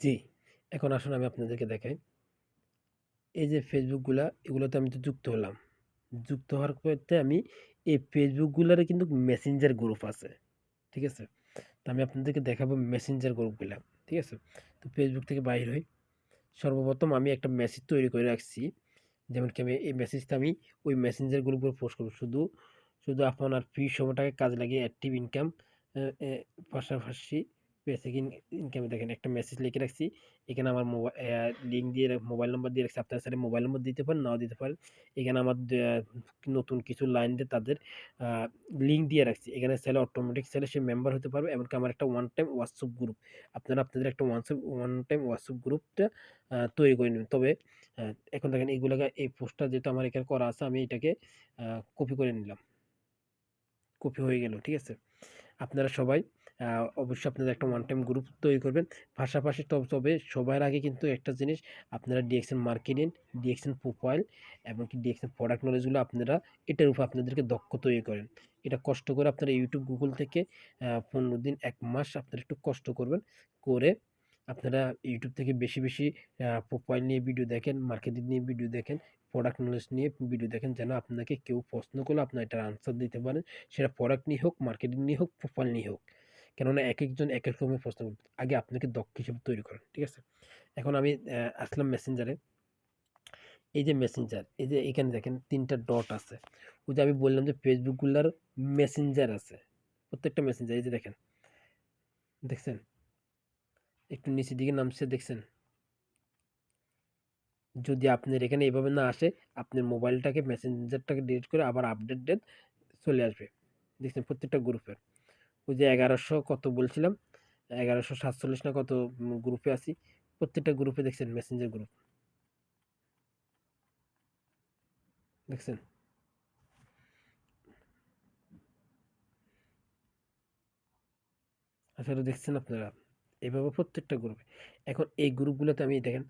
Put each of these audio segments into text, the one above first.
জি, এখন আসুন আমি আপনাদেরকে দেখাই। এই যে ফেসবুকগুলা, এগুলোতে আমি তো যুক্ত হলাম। যুক্ত হওয়ার পরতে আমি এই ফেসবুকগুলারে কিন্তু মেসেঞ্জার গ্রুপ আছে। ঠিক আছে? তো আমি আপনাদেরকে দেখাবো মেসেঞ্জার গ্রুপগুলা। ঠিক আছে? তো ফেসবুক থেকে বাইর হই। সর্বপ্রথম আমি একটা মেসেজ তৈরি করে রাখছি। যেমন কি আমি এই মেসেজটা আমি ওই মেসেঞ্জার গ্রুপে পোস্ট করব। শুধু আপনার ফ্রি সময়টাকে কাজে লাগিয়ে অ্যাক্টিভ ইনকাম আ এ পাশাপাশি বেসিক ইনকামে দেখেন একটা মেসেজ লিখে রাখছি। এখানে আমার লিঙ্ক দিয়ে মোবাইল নম্বর দিয়ে রাখছি। আপনারা চাইলে মোবাইল নম্বর দিতে পারেন, নাও দিতে পারেন। এখানে আমার নতুন কিছু লাইন দিয়ে তাদের আ লিঙ্ক দিয়ে রাখছি। এখানে চাইলে অটোমেটিক চাইলে সে মেম্বার হতে পারবে। এমনকি আমার একটা ওয়ান টাইম WhatsApp গ্রুপ। আপনারা আপনাদের একটা ওয়ান টাইম WhatsApp গ্রুপটা তৈরি করে নিবেন। তবে এখন দেখেন এইগুলাকে এই পোস্টটা যেহেতু আমার এখানে করা আছে আমি এটাকে আ কপি করে নিলাম। কপি হয়ে গেল। ঠিক আছে? আপনারা সবাই আ অবশ্যই আপনাদের একটা ওয়ান টাইম গ্রুপ তৈরি করবেন। পাশাপাশি তবে সবার আগে কিন্তু একটা জিনিস আপনারা ডিএক্সএন মার্কেটিং, ডিএক্সএন প্রোফাইল এমনকি ডিএক্সএন প্রোডাক্ট নলেজ গুলো আপনারা এটার উপর আপনাদেরকে দক্ষ তৈরি করেন। এটা কষ্ট করে আপনারা YouTube, Google থেকে ১৫ দিন ১ মাস আপনারা একটু কষ্ট করবেন। করে আপনারা YouTube থেকে বেশি প্রোফাইল নিয়ে ভিডিও দেখেন, মার্কেটিং নিয়ে ভিডিও দেখেন, প্রোডাক্ট নলেজ নিয়ে ভিডিও দেখেন যেন আপনাকে কেউ প্রশ্ন করলে আপনারা এটার আনসার দিতে পারেন। সেটা প্রোডাক্ট নিয়ে হোক, মার্কেটিং নিয়ে হোক, প্রোফাইল নিয়ে হোক। কেননা একেকজন একেক রকমের প্রশ্ন করবে। আগে আপনাকে দক্ষ হিসেবে তৈরি করেন। ঠিক আছে? এখন আমি আসলাম মেসেঞ্জারে। এই যে মেসেঞ্জার, এই যে এখানে দেখেন ৩ টা ডট আছে। ওই যে আমি বললাম যে Facebook গুলার মেসেঞ্জার আছে। প্রত্যেকটা মেসেঞ্জার এই যে দেখেন। দেখছেন? একটু নিচের দিকে নামছে দেখছেন? যদি আপনার এখানে এভাবে না আসে, আপনার মোবাইলটাকে মেসেঞ্জারটাকে ডিলিট করে আবার আপডেট দেন, চলে আসবে। দেখছেন প্রত্যেকটা গ্রুপের। ওই যে ১১০০ কত বলছিলাম? ১১৪৭ না কত গ্রুপে আছি। প্রত্যেকটা গ্রুপে দেখছেন মেসেঞ্জার গ্রুপ। দেখছেন? আসলে দেখছেন আপনারা? এভাবে প্রত্যেকটা গ্রুপে। এখন এই গ্রুপগুলোতে আমি দেখেন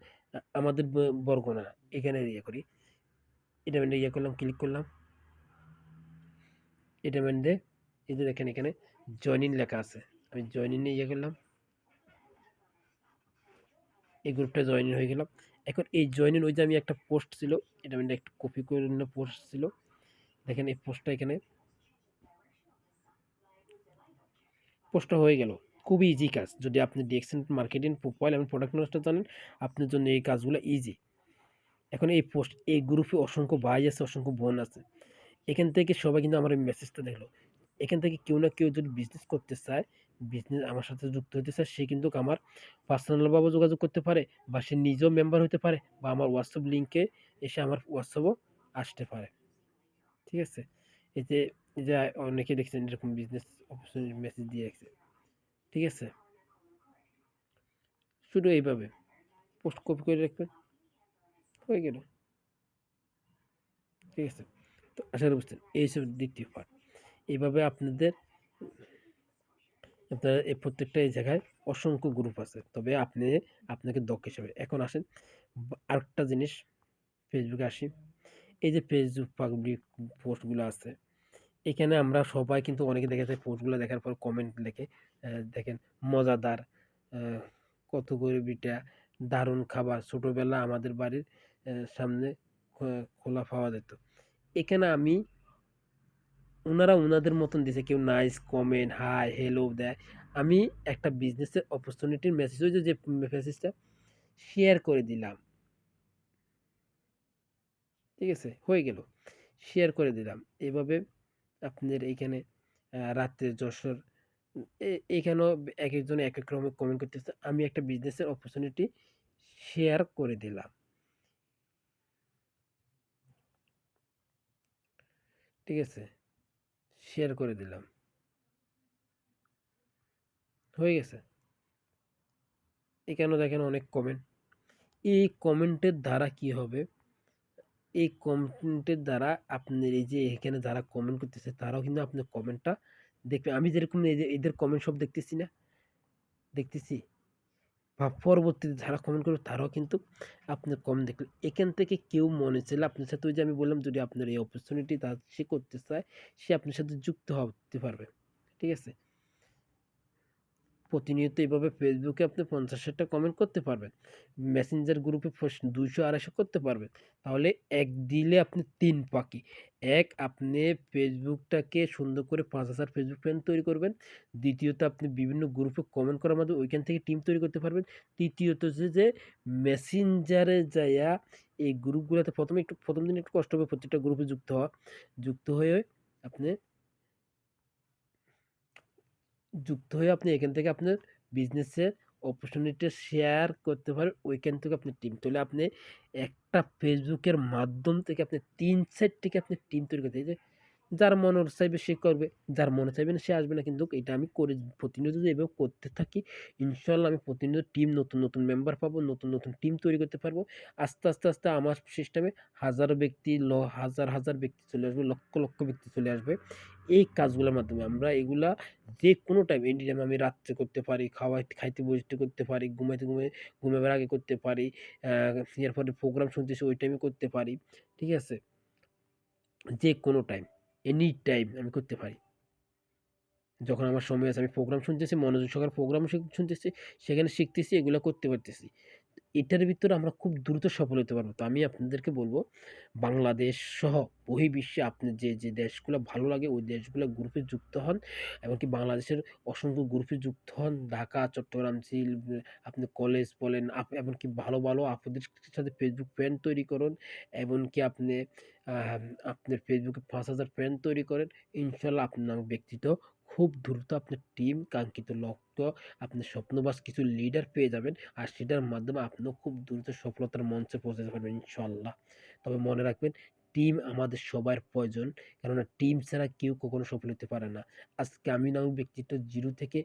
আমাদের বরগুনা এখানে ইয়ে করি। এটা মানে ইয়ে করলাম, ক্লিক করলাম। এটা মানে এই যে দেখেন এখানে জয়েন ইন লেখা আছে। আমি জয়েন ইন এ ইয়ে করলাম। এই গ্রুপটা জয়েন ইন হয়ে গেলাম। এখন এই জয়েন ইন ওই যে আমি একটা পোস্ট ছিল, এটা মানে একটা কপি করে নিয়ে পোস্ট ছিল। দেখেন এই পোস্টটা এখানে পোস্টটা হয়ে গেল। খুবই ইজি কাজ। যদি আপনি ডিরেকশন মার্কেটিং, প্রোফাইল এবং প্রোডাক্ট নলেজটা জানেন, আপনার জন্য এই কাজগুলো ইজি। এখন এই পোস্ট এই গ্রুপে অসংখ্য ভাই আছে, অসংখ্য বোন আছে। এখান থেকে সবাই কিন্তু আমার এই মেসেজটা দেখলো। এখান থেকে কেউ না কেউ যদি বিজনেস করতে চায়, বিজনেস আমার সাথে যুক্ত হতে চায়, সে কিন্তু আমার পার্সোনাল ভাবেও যোগাযোগ করতে পারে বা সে নিজেও মেম্বার হতে পারে বা আমার WhatsApp লিংকে এসে আমার WhatsApp-ও আসতে পারে। ঠিক আছে? এই যে এই যে অনেকে দেখছেন এরকম বিজনেস অপরচুনিটি মেসেজ দিয়ে রাখছে। ঠিক আছে? শুধু এইভাবে পোস্ট কপি করে রাখবেন, হয়ে গেল। ঠিক আছে? তো আশা করি বুঝছেন। এই হচ্ছে ২য় পার্ট। এইভাবে আপনার এই প্রত্যেকটা এই জায়গায় অসংখ্য গ্রুপ আছে। তবে আপনাকে দক্ষ হিসাবে এখন আসেন আরেকটা জিনিস ফেসবুকে আসি। এই যে ফেসবুক পাবলিক পোস্টগুলো আছে, এখানে আমরা সবাই কিন্তু অনেকে দেখা যায় পোস্টগুলো দেখার পর কমেন্ট লেখে। দেখেন মজাদার, আ কত করে বিটা, দারুণ খাবার, ছোটবেলা আমাদের বাড়ির সামনে খোলা পাওয়া যেত। এখানে আমি উনারা উনাদের মতন দিছে। কেউ নাইস কমেন্ট, হাই, হ্যালো দেয়। আমি একটা বিজনেসের অপরচুনিটির মেসেজ ওই যে মেসেজটা শেয়ার করে দিলাম। ঠিক আছে? হয়ে গেল। শেয়ার করে দিলাম। এভাবে আপনার এইখানে রাত্রে যশোর এখানেও একেকজন একেক রকমের কমেন্ট করতেছে। আমি একটা বিজনেসের অপরচুনিটি শেয়ার করে দিলাম। ঠিক আছে? শেয়ার করে দিলাম। হয়ে গেছে? এখানেও দেখেন অনেক কমেন্ট। এই কমেন্টের দ্বারা কি হবে? এই কমেন্টের দ্বারা আপনার এই যে এখানে যারা কমেন্ট করতেছে তারাও কিন্তু আপনার কমেন্টটা দেখবে। আমি যেরকম এই যে এদের কমেন্ট সব দেখতেছি না? দেখতেছি। বা পরবর্তীতে যারা কমেন্ট করবে তারাও কিন্তু আপনার কমেন্ট দেখবে। এখান থেকে কেউ মনে চাইলে আপনার সাথে ওই যে আমি বললাম যদি আপনার এই অপরচুনিটি সে করতে চায়, সে আপনার সাথে যুক্ত হতে পারবে। ঠিক আছে? প্রতিনিয়ত এভাবে ফেসবুকে আপনি ৫০-৬০ টা কমেন্ট করতে পারবেন। মেসেঞ্জার গ্রুপে ২০০-২৫০ করতে পারবেন। তাহলে এক দিলে আপনি ৩ পাখি। এক, আপনি ফেসবুকটাকে সুন্দর করে ৫,০০০ ফেসবুক ফ্রেন্ড তৈরি করবেন। দ্বিতীয়ত, আপনি বিভিন্ন গ্রুপে কমেন্ট করার মাধ্যমে ওইখান থেকে টিম তৈরি করতে পারবেন। তৃতীয়ত যে মেসেঞ্জারে যাইয়া এই গ্রুপগুলাতে ১ম দিন একটু কষ্ট হবে প্রত্যেকটা গ্রুপে যুক্ত হওয়া। যুক্ত হয়ে আপনি এখান থেকে আপনার বিজনেসের অপরচুনিটি শেয়ার করতে পারেন। ওইখান থেকে আপনি টিম তুলে আপনি একটা ফেসবুকের মাধ্যম থেকে আপনি ৩ সাইড থেকে আপনি টিম তৈরি করতে, এই যে যার মনে চাইবে সে করবে, যার মনে চাইবে না সে আসবে না। কিন্তু এটা আমি করে প্রতিনিয়ত যদি এভাবে করতে থাকি, ইনশাআল্লাহ আমি প্রতিনিয়ত টিম, নতুন মেম্বার পাবো, নতুন টিম তৈরি করতে পারবো। আস্তে আস্তে আমার সিস্টেমে হাজারো ব্যক্তি, হাজার ব্যক্তি চলে আসবে, লক্ষ ব্যক্তি চলে আসবে। এই কাজগুলোর মাধ্যমে আমরা এগুলা যেকোনো টাইম, এনি টাইম আমি রাত্রে করতে পারি, খাইতে বসতে করতে পারি, ঘুমাবার আগে করতে পারি, এরপরে প্রোগ্রাম শুনতেছি ওই টাইমে করতে পারি। ঠিক আছে? যেকোনো টাইম, এনি টাইম আমি করতে পারি। যখন আমার সময় আছে আমি প্রোগ্রাম শুনতেছি, মনোযোগ সহকারে প্রোগ্রাম শুনতেছি, সেখানে শিখতেছি, এগুলা করতে পারতেছি। এটার ভিতরে আমরা খুব দ্রুত সফল হতে পারবো। তো আমি আপনাদেরকে বলব, বাংলাদেশ সহ বহির্বিশ্বে আপনার যে দেশগুলো ভালো লাগে ওই দেশগুলো গ্রুপে যুক্ত হন। এমনকি বাংলাদেশের অসংখ্য গ্রুপে যুক্ত হন। ঢাকা, চট্টগ্রাম, আপনি কলেজ বলেন, এমনকি ভালো আপুদের সাথে ফেসবুক ফ্রেন্ড তৈরি করুন। এমনকি আপনি আপনার ফেসবুকে ৫,০০০ ফ্রেন্ড তৈরি করেন। ইনশাআল্লাহ আপনার ব্যক্তিত্ব খুব দ্রুত আপনার টিম, কাঙ্ক্ষিত লক্ষ্য, আপনার স্বপ্নবাস কিছু লিডার পেয়ে যাবেন। আর সেটার মাধ্যমে আপনিও খুব দ্রুত সফলতার মঞ্চে পৌঁছাতে পারবেন ইনশাআল্লাহ। তবে মনে রাখবেন, টিম আমাদের সবার প্রয়োজন। কেননা টিম ছাড়া কেউ কখনো সফল হতে পারে না। আজকে আমি নামক ব্যক্তিত্ব জিরো থেকে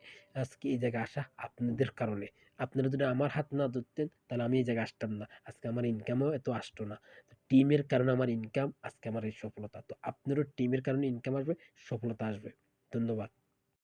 আজকে এই জায়গায় আসা আপনাদের কারণে। আপনারা যদি আমার হাত না ধরতেন তাহলে আমি এই জায়গায় আসতাম না। আজকে আমার ইনকামও এত আসতো না। তো টিমের কারণে আমার ইনকাম, আজকে আমার এই সফলতা। তো আপনারও টিমের কারণে ইনকাম আসবে, সফলতা আসবে। ধন্যবাদ।